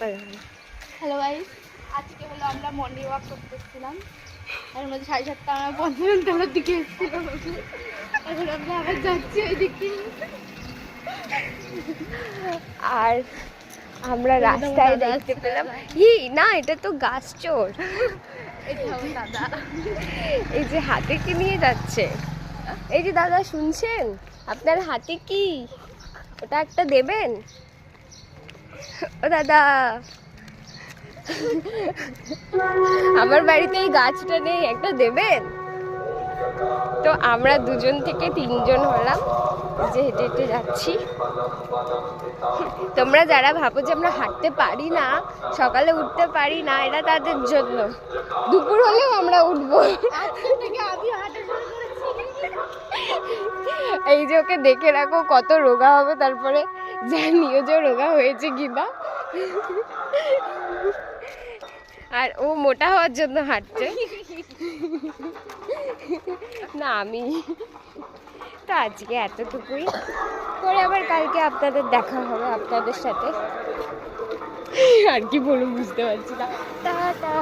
Hello guys, আজকে হলো আমরা মর্নিং ওয়াক করতেছিলাম। এর মধ্যে 7:30 আমরা পঞ্চমতলার দিকে এসেছিলাম। এখন আমরা আবার যাচ্ছি ওই দিকে। আর আমরা রাস্তায় দেখতে পেলাম না, এটা তো গাছ চোর। দাদা এই যে হাতে কি নিয়ে যাচ্ছে, এই যে দাদা শুনছেন, আপনার হাতে কি, ওটা একটা দেবেন? ও দাদা, আমার বাড়িতে এই গাছটা নেই, একটা দেবেন? তো আমরা 2 থেকে 3 হলাম, যে হেঁটে হেঁটে যাচ্ছি। তোমরা যারা ভাবো যে আমরা হাঁটতে পারি না, সকালে উঠতে পারি না, এটা তাদের জন্য। দুপুর হলেও আমরা উঠবো। এই যে ওকে দেখে রাখো, কত রোগা হবে, তারপরে জানিও যে রোগা হয়েছে কিনা। আর ও মোটা হওয়ার জন্য হাঁটছে না। আমি তো আজকে এতটুকুই, পরে আবার কালকে আপনাদের দেখা হবে আপনাদের সাথে। আর কি বলবো বুঝতে পারছি না। টাটা।